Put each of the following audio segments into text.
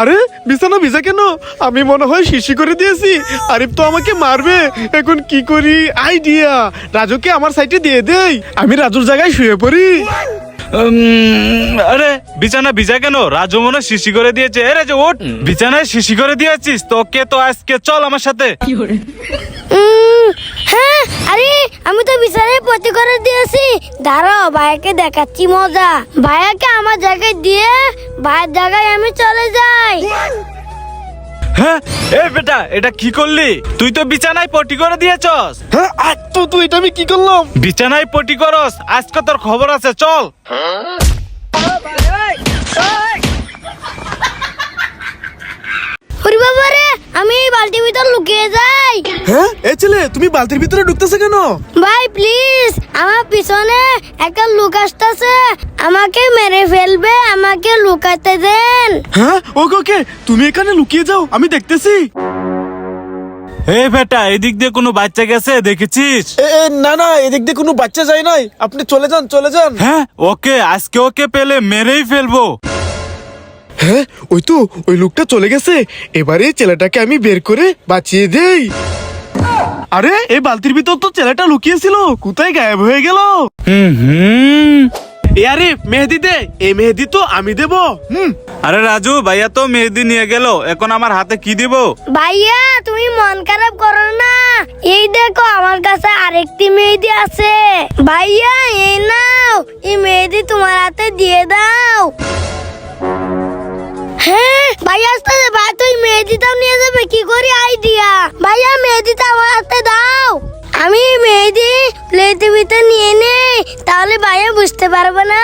আরে বিছানা ভিজা কেন? আমি মনে হয় শিশি করে দিয়েছি। আরিফ তো আমাকে মারবে। এখন কি করি? আইডিয়া, রাজুকে আমার সাইডে দিয়ে দেই, আমি রাজুর জায়গায় শুয়ে পড়ি। আরে বিছানা ভিজা কেন? রাজু মনে শিশি করে দিয়েছে। এ রাজু ওঠ, বিছানায় শিশি করে দিয়েছিস তোকে তো আজকে চল আমার সাথে। হ্যাঁ, আরে আমি তো বিছানায় পটি করে দিয়েছি। দাঁড়াও, ভাইয়াকে দেখাচ্ছি মজা। ভাইয়াকে আমার জায়গায় দিয়ে ভাইয়ের জায়গায় আমি চলে যাই। হ্যাঁ, এ বেটা এটা কি করলি? তুই তো বিছানায় পটি করে দিয়েছস। হ্যাঁ, আর তো এটা আমি কি করলাম? বিছানায় পটি করস, আজকে তোর খবর আছে, চল। ওরে বাবা রে, আমি এই বালতির ভিতর লুকিয়ে যাই। হ্যাঁ, এ ছেলে তুমি বালতির ভিতরে ঢুকতেছে কেন? ভাই প্লিজ, আমার পিছনে একটা লোক আসতেছে, আমাকে মেরে ফেলবে, আমাকে লুকাতে দেন। হ্যাঁ, ওকে ওকে, তুমি এখানে লুকিয়ে যাও, আমি দেখতেছি। এ বেটা এদিক দিয়ে কোনো বাচ্চা গেছে দেখেছিস? না না, এদিক দিয়ে কোনো বাচ্চা যায় নাই, আপনি চলে যান চলে যান। হ্যাঁ, ওকে আজকে ওকে পেলে মেরেই ফেলবো। হ্যাঁ, ওই তো ওই লোকটা চলে গেছে। এবারে ছেলেটাকে আমি বের করে বাঁচিয়ে দেই। আরে এই বালতির ভিতর তো ছেলেটা লুকিয়েছিল, কোথায় গায়েব হয়ে গেল? এ আরে মেহেদি দে, এই মেহেদি তো আমি দেব। আরে রাজু ভাইয়া তো মেহেদি নিয়ে গেল, এখন আমার হাতে কি দিব? ভাইয়া তুমি মন খারাপ করো না, এই দেখো আমার কাছে আরেকটি মেহেদি আছে। ভাইয়া এই নাও, এই মেহেদি তোমার হাতে দিয়ে দাও। হ্যাঁ ভাইয়া আসতে, ভাই তুই মেহেদিটাও নিয়ে যাবে কি করি? আইডিয়া, ভাইয়া মেহেদিটা আমার হাতে দাও। আমি মেহেদি প্লেটের ভিতর নিয়ে নেই, তাহলে ভাইয়া বুঝতে পারবে না।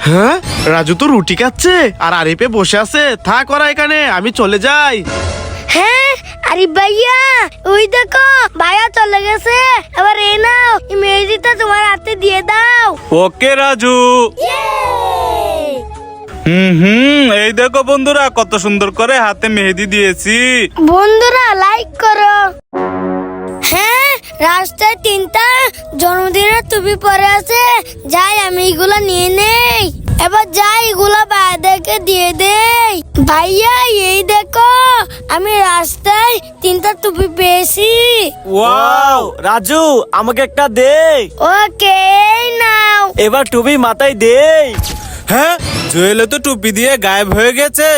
হ্যাঁ, রাজু তো রুটি খাচ্ছে আর আরিফে বসে আছে। থাক ওরা এখানে, আমি চলে যাই। হ্যাঁ আরে ভাইয়া, ওই দেখো ভাইয়া চলে গেছে। এবার এই নাও, এই মেহেদিটা তোমার হাতে দিয়ে দাও। ওকে রাজু। Yay! এই দেখো বন্ধুরা কত সুন্দর করে হাতে মেহেদি দিয়েছি। বন্ধুরা লাইক করো। হ্যাঁ, রাস্তায় তিনটা জন্মদিনের টুপি পরে আছে, যাই আমি এগুলা নিয়ে নেই। এবার যাই এগুলা বাইরেকে দিয়ে দেই। ভাইয়া এই দেখো, আমি রাস্তায় তিনটা টুপি পেয়েছি। ওয়াও রাজু, আমাকে একটা দে। ওকে এই নাও। এবার টুপি মাথায় দে। হ্যাঁ, জুয়েলে তো টুপি দিয়ে গায়েব হয়ে গেছে।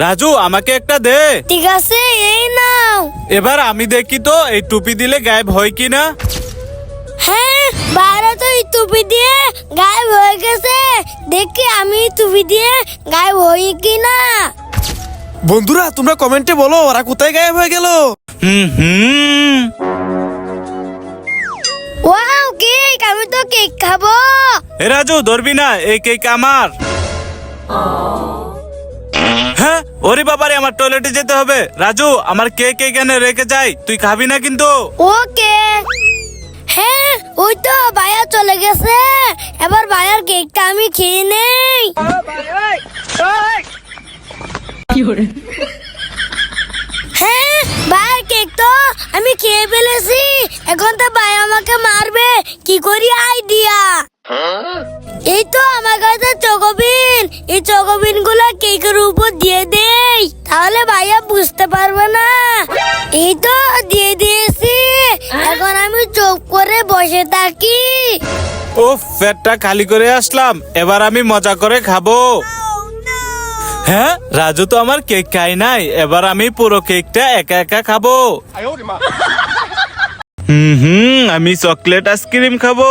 রাজু আমাকে একটা দে। ঠিক আছে এই নাও। এবার আমি দেখি তো এই টুপি দিলে গায়েব হয় কিনা। হ্যাঁ, বাইরে তো এই টুপি দিয়ে গায়েব হয়ে গেছে। দেখি আমি টুপি দিয়ে গায়েব হই কিনা। বন্ধুরা তোমরা কমেন্টে বলো ওরা কোথায় গায়েব হয়ে গেল। ওয়াও কেক, আমি তো কেক খাবো। এ রাজু ধরবি না, এই কেক আমার। হ্যাঁ, ওরে বাবারে আমার টয়লেটে যেতে হবে। রাজু আমার কেক এখানে রেখে যাই, তুই খাবি না কিন্তু। ওকে। হ্যাঁ, ওই তো ভাইয়া চলে গেছে। এবার ভাইয়ার কেকটা আমি খেয়ে নেই। হ্যাঁ, ভাইয়ার কেক তো আমি খেয়ে ফেলেছি। এখন তো ভাই আমাকে মারবে, কি করি? আইডিয়া, এই তো আমার কাছে চকোবিন, এই চকোবিন গুলো কেকের উপর দিয়ে দেই, তাহলে ভাইয়া বুঝতে পারবে না। এই তো দিয়ে দিয়েছি, এখন আমি চুপ করে বসে থাকি। ও পেটটা খালি করে আসলাম, এবার আমি মজা করে খাবো। হ্যাঁ, রাজু তো আমার কেক খাই নাই, এবার আমি পুরো কেকটা একা একা খাবো। আমি চকলেট আইসক্রিম খাবো।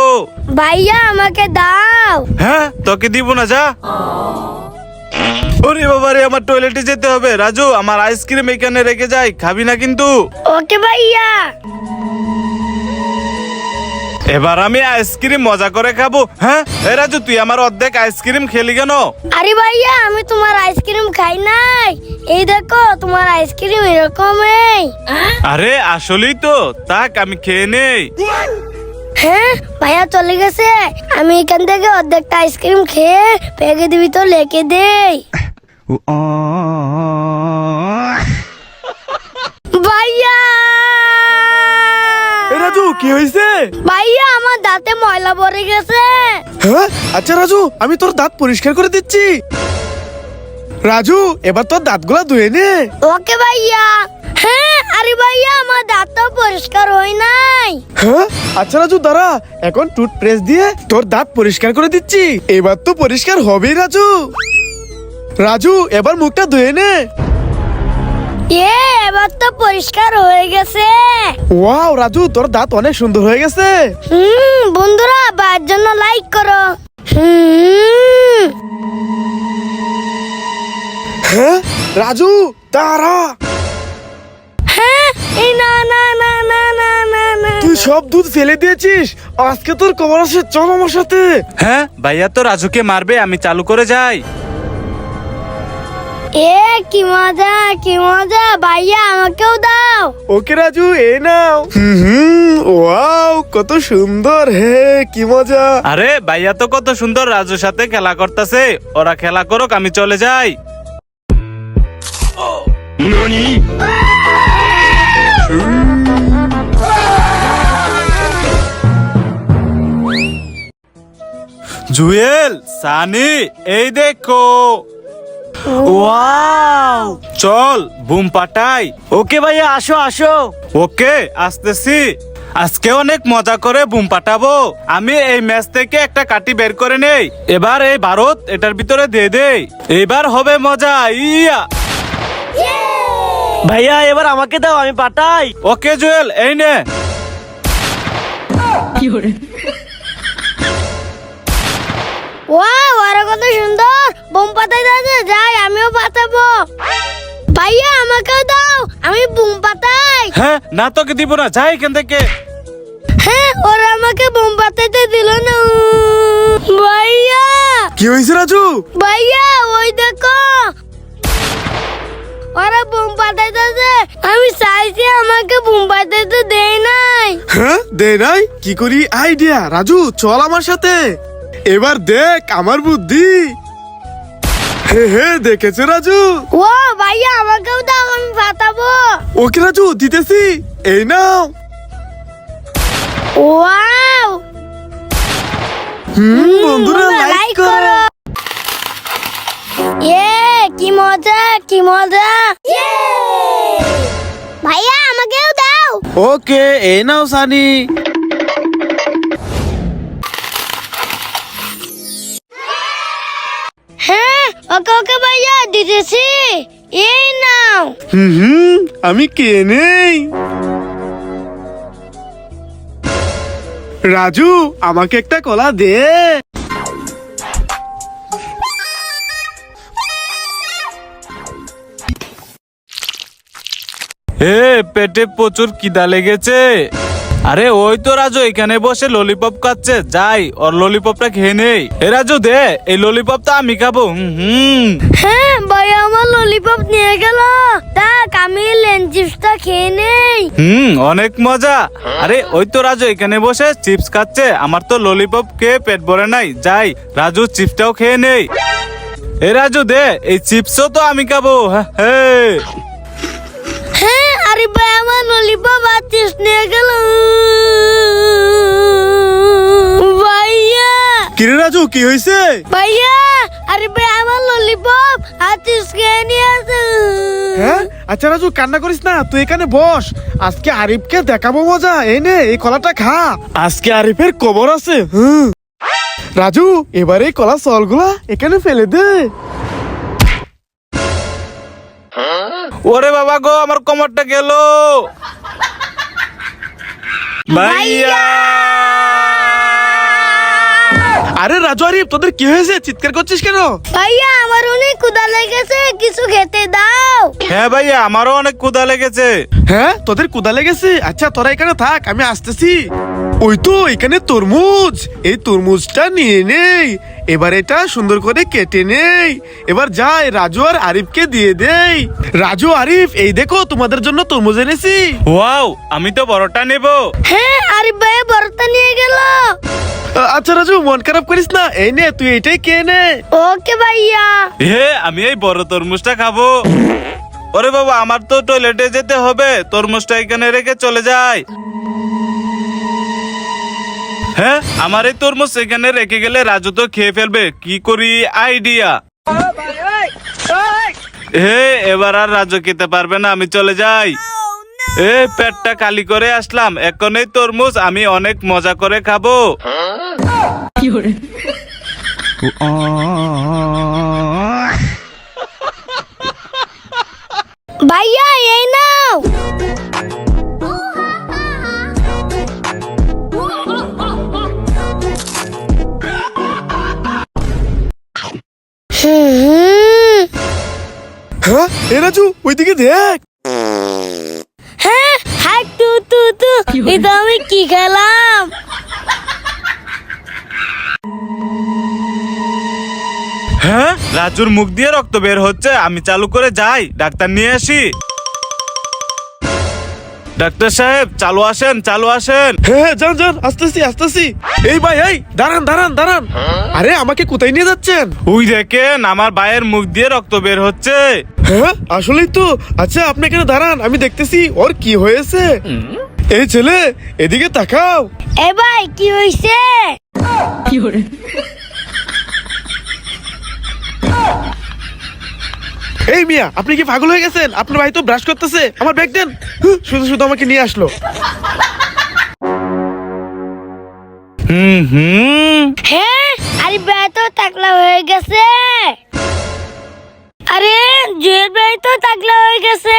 ভাইয়া আমাকে দাও। হ্যাঁ, তোকে দিব না, যা। ওরে বাবারে আমার টয়লেটে যেতে হবে। রাজু আমার আইসক্রিম এখানে রেখে যাই, খাবি না কিন্তু। ওকে ভাইয়া। এবার আমি আইসক্রিম মজা করে খাবো। হ্যাঁ, এ রাজু তুই আমার অর্ধেক আইসক্রিম খেলি কেন? আরে ভাইয়া, আমি তোমার আইসক্রিম খাই নাই। এই দেখো তোমার আইসক্রিম এরকমই। আরে আসলেই তো, তাক আমি খেয়ে নেই। হ্যাঁ, ভাইয়া চলে গেছে, আমি এখান থেকে অর্ধেকটা আইসক্রিম খেয়ে প্যাকেট ভিতর লেখে দেই। ভাইয়া এ রাজু কি হয়েছে? ভাইয়া আমার দাঁতে ময়লা পড়ে গেছে। হ্যাঁ আচ্ছা রাজু, আমি তোর দাঁত পরিষ্কার করে দিচ্ছি। রাজু, এবার তোর দাঁতগুলা ধুয়ে নে। ওকে ভাইয়া। হ্যাঁ আরে ভাইয়া আমার দাঁত তো পরিষ্কার হয় নাই। হ্যাঁ আচ্ছা রাজু দাঁড়া, এখন টুথপেস্ট দিয়ে তোর দাঁত পরিষ্কার করে দিচ্ছি। এবার তো পরিষ্কার হবেই রাজু। রাজু, এবার মুখটা ধুয়ে নে। এবার তো পরিষ্কার হয়ে গেছে। ওয়াও রাজু, তোর দাঁত অনেক সুন্দর হয়ে গেছে। বন্ধুরা ভাইয়ের জন্য লাইক করো। হ্যাঁ রাজু দাঁড়া, হ্যাঁ এই না না না না না না না। তুই সব দুধ ফেলে দিয়েছিস। আজকে তোর খবর আছে, চল আমার সাথে। হ্যাঁ ভাইয়া তো রাজুকে মারবে, আমি চালু করে যাই। কি মজা কি মজা, ভাইয়া আমাকেও দাও। ওকে রাজু, এ নাও। ওয়াও কত সুন্দর, হে কি মজা। আরে ভাইয়া তো কত সুন্দর রাজুর সাথে খেলা করতেছে, ওরা খেলা করুক, আমি চলে যাই। জুয়েল, সানি, এই দেখো। ওয়াও, চল বুম পাঠাই। ওকে ভাইয়া, আসো আসো। ওকে আসতেছি। আজকে অনেক মজা করে বুম পাঠাবো। আমি এই ম্যাচ থেকে একটা কাঠি বের করে নেই, এবার এই ভারত এটার ভিতরে দিয়ে দেই, এবার হবে মজা। ইয়া ভাইয়া এবার আমাকে দাও, আমি পাঠাই। ওকে জুয়েল, এই নে। ওয়াও আরে কত সুন্দর বোম পাতাইতেছে, যাই আমিও পাতাবো। ভাইয়া আমাকেও দাও, আমি বোম পাতাই। হ্যাঁ না, তোকে দিব না, যাই এখান থেকে। হ্যাঁ ওরা আমাকে বোম পাতাইতে দিল না। ভাইয়া কি হয়েছে রাজু? ভাইয়া ওই দেখো, ওরা বোম পাতাইতেছে। আমি চাইছি আমাকে বোম পাতাইতে দেয় নাই। হ্যাঁ দে নাই, কি করি আইডিয়া। রাজু চল আমার সাথে, এবার দেখ আমার বুদ্ধি। হে হে, দেখেছে রাজু? ও ভাইয়া আমাকেও দাও, আমি পাতাবো। ওকে রাজু, দিতেছি, এই নাও। ওয়াও বন্ধুরা লাইক করো। কি মজা কি মজা। ভাইয়া আমাকেও দাও। ওকে, এই নাও সানি। হ্যাঁ ওকে ওকে ভাইয়া দিতেছি, এই নাও। আমি কে নেই। রাজু, আমাকে একটা কলা দে। পেটে প্রচুর কিদা লেগেছে। আরে ওই তো রাজু এখানে বসে ললিপপ খাচ্ছে, যাই ওর ললিপপটা খেয়ে নেই। এ রাজু দে, এই ললিপপটা আমি খাবো। হ্যাঁ ভাইয়া আমার ললিপপ নিয়ে গেল, তাক আমি লেন চিপসটা খেয়ে নেই। অনেক মজা। আরে ওই তো রাজু এখানে বসে চিপস খাচ্ছে, আমার তো ললিপপ খেয়ে পেট ভরে নাই, যাই রাজু চিপসটাও খেয়ে নেই। এ রাজু দে, এই চিপসও তো আমি খাবো। হ্যাঁ হ্যাঁ আরে ভাই আমার ললিপপ আর চিপস নিয়ে গেল। ভাইয়া কিরে রাজু, কি হয়েছে? ভাইয়া আরে ভাই আমার ললিপপ আর চিপস খেয়ে নিয়েছে। হ্যাঁ আচ্ছা রাজু, কান্না করিস না, তুই এখানে বস। আজকে আরিফকে দেখাবো মজা। এই নে, এই কলাটা খা, আজকে আরিফের খবর আছে। রাজু, এবারে এই কলা সলগুলা এখানে ফেলে দে। ওরে বাবা গো, আমার কোমরটা গেল। ভাইয়া আরে রাজু, আরিফ তোদের কি হয়েছে? চিৎকার করছিস কেন? ভাইয়া আমার অনেক ক্ষুধা লেগেছে, কিছু খেতে দাও। হ্যাঁ ভাইয়া, আমারও অনেক ক্ষুধা লেগেছে। হ্যাঁ তোদের কুদা লেগেছে? আচ্ছা তোরা এখানে থাক, আমি আসতেছি। ওই তো এখানে তরমুজ, এই তরমুজটা নিয়ে নেই। এবার এটা সুন্দর করে কেটে নেই। এবার যাই রাজু আর আরিফকে দিয়ে দেই। রাজু, আরিফ, এই দেখো তোমাদের জন্য তরমুজ এনেছি। ওয়াও, আমি তো বড়টা নেব। হ্যাঁ আরিফ ভাই বড়টা নিয়ে গেল। আচ্ছা রাজু, মন খারাপ করিস না, এই নে তুই এটাই কে নে। ওকে ভাইয়া। আমি এই বড় তরমুজটা খাবো। ওরে বাবা, আমার তো টয়লেটে যেতে হবে, তরমুজটা এখানে রেখে চলে যাই। হ্যাঁ, আমার এই তরমুজ এখানে রেখে গেলে রাজু তো খেয়ে ফেলবে, কি করি আইডিয়া। হে, এবার আর রাজু খেতে পারবে না, আমি চলে যাই। পেটটা খালি করে আসলাম, এখন এই তরমুজ আমি অনেক মজা করে খাবো। ভাইয়া এই নাও। হ্যাঁ এ রাজু ওইদিকে দেখ। হ্যাঁ হাই তু তু তু, এটা আমি কি খেলাম? হ্যাঁ, রাজুর মুখ দিয়ে রক্ত বের হচ্ছে, আমি চালু করে যাই, ডাক্তার নিয়ে আসি। ডাক্তার সাহেব চালু আসেন, চালু আসেন। হ্যাঁ যান যান, আসতেছি আসতেছি। এই ভাই এই দাঁড়ান দাঁড়ান দাঁড়ান। আরে আমাকে কোথায় নিয়ে যাচ্ছেন? ওই দেখেন আমার ভাইয়ের মুখ দিয়ে রক্ত বের হচ্ছে। হ্যাঁ আসলেই তো। আচ্ছা আপনি এখানে দাঁড়ান, আমি দেখতেছি ওর কি হয়েছে। এই ছেলে এদিকে তাকাও। এ ভাই কি হইছে? এই মিয়া আপনি কি পাগল হয়ে গেছেন? আপনার ভাই তো ব্রাশ করতেছে, আমার ব্যাগ দেন। শুধু শুধু আমাকে নিয়ে আসলো। হ্যাঁ আরে ভাই তো টাকলা হয়ে গেছে। আরে জুয়েল ভাই তো টাকলা হয়ে গেছে।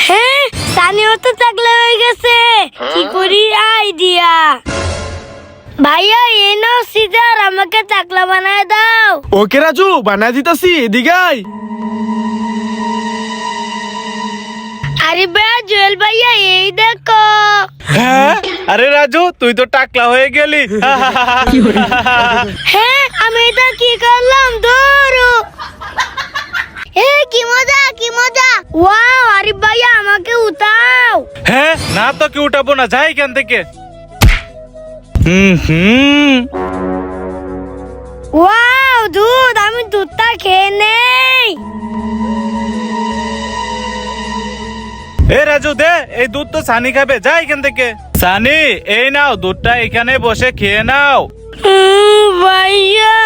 হ্যাঁ সানিও তো টাকলা হয়ে গেছে, কি করি আইডিয়া। ভাইয়া এই নাও সিজার, আমাকে টাকলা বানায় দাও। ওকে রাজু বানায় দিতাছি, এদিকে আয়। আরে ভাই জুয়েল ভাইয়া এই দেখো। হ্যাঁ, আরে রাজু তুই তো টাকলা হয়ে গেলি। হ্যাঁ আমি এটা কি করলাম? ধরো এ কি মজা কি মজা। ওয়াও আরে ভাইয়া আমাকে উঠাও। হ্যাঁ, না তোকে উঠাবো না, যাই এখান থেকে। ওয়াও দুধ, আমি দুধটা খেয়ে নেই। এ রাজু দে, এই দুধ তো সানি খাবে, যাই এখান থেকে। সানি এই নাও দুধটা, এখানে বসে খেয়ে নাও। ভাইয়া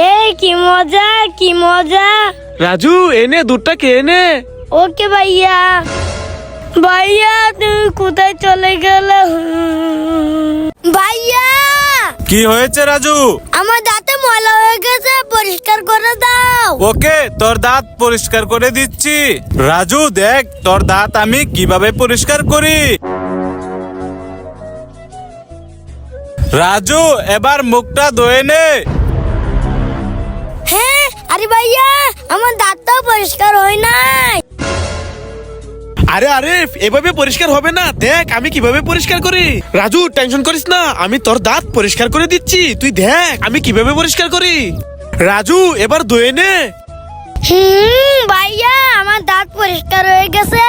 এ কি মজা কি মজা। রাজু এনে দুধটা খেয়ে নে। ওকে ভাইয়া। ভাইয়া তুমি কোথায় চলে গেলে? ভাইয়া কি হয়েছে রাজু? আমার দাঁতে ময়লা হয়ে গেছে, পরিষ্কার করে দাও। ওকে, তোর দাঁত পরিষ্কার করে দিচ্ছি। রাজু দেখ তোর দাঁত আমি কিভাবে পরিষ্কার করি। রাজু এবার মুখটা ধুয়ে নে। হ্যাঁ আরে ভাইয়া আমার দাঁতটাও পরিষ্কার হয় নাই। আরে আরিফ এভাবে পরিষ্কার হবে না, দেখ আমি কিভাবে পরিষ্কার করি। রাজু টেনশন করিস না, আমি তোর দাঁত পরিষ্কার করে দিচ্ছি, তুই দেখ আমি কিভাবে পরিষ্কার করি। রাজু এবার ধুয়ে নে। ভাইয়া আমার দাঁত পরিষ্কার হয়ে গেছে।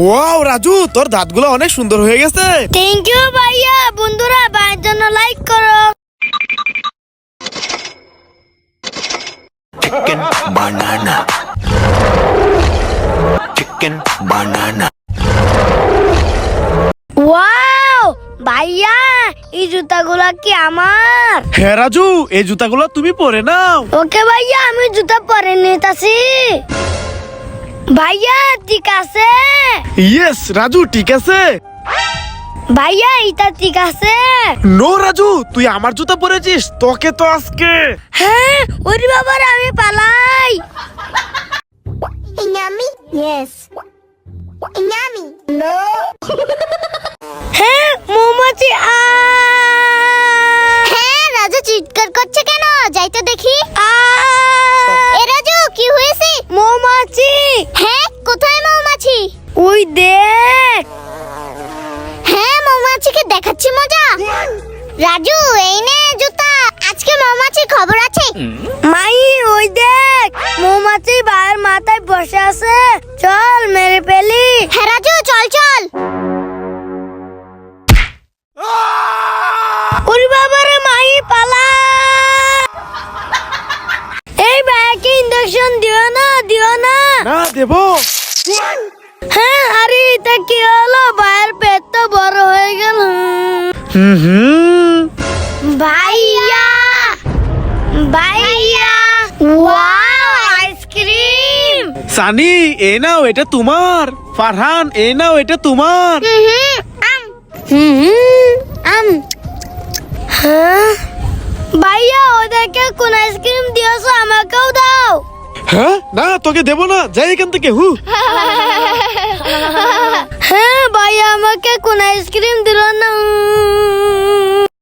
ওয়াও রাজু তোর দাঁতগুলো অনেক সুন্দর হয়ে গেছে। থ্যাংক ইউ ভাইয়া। বন্ধুরা ভাইয়ের জন্য লাইক করো। Chicken banana. Chicken banana. Wow ভাইয়া এই জুতাগুলা কি আমার? হ্যাঁ রাজু এই জুতাগুলো তুমি পরে নাও। ওকে ভাইয়া আমি জুতা পরে নিতেছি। ভাইয়া ঠিক আছে? ইয়েস রাজু ঠিক আছে। ভাইয়া এটা ঠিক আছে? নো রাজু তুই আমার জুতা পরেছিস, তোকে তো আজকে। হ্যাঁ ওরে বাবার আমি পালাই। Yummy? Yes. Yummy? No. হ্যাঁ মৌমাছি। হ্যাঁ রাজু চিৎকার করছে কেন? যাই তো দেখি। এ রাজু কি হয়েছে? মৌমাছি। হ্যাঁ কোথায় মৌমাছি? ওই দেখ। হ্যাঁ মৌমাছিকে দেখাচ্ছি মজা। রাজু এই নে জুতা, আজকে মৌমাছির খবর আছে। মাই ওই দেখ মৌমাছি ভাইয়ের মাথায় বসে আছে, চল মেরে ফেলি। হ্যাঁ রাজু চল চল। ওরে বাবারে মাই পালা। এই ভাইকে ইঞ্জেকশন দিও না দিও না। না দেবো। হ্যাঁ আরে এটা কি হলো? ভাইয়ের পেট তো বড় হয়ে গেল। ভাইয়া ভাইয়া ওয়াও আইসক্রিম সানি এ নাও এটা তোমার, ফারহান এ নাও এটা তোমার। হ্যাঁ ভাইয়া ওদেরকে কোন আইসক্রিম দিয়েছো আমাকেও দাও। হ্যাঁ না তোকে দেবো না, যাই এখান থেকে। হ্যাঁ ভাইয়া আমাকে কোন আইসক্রিম দিল না।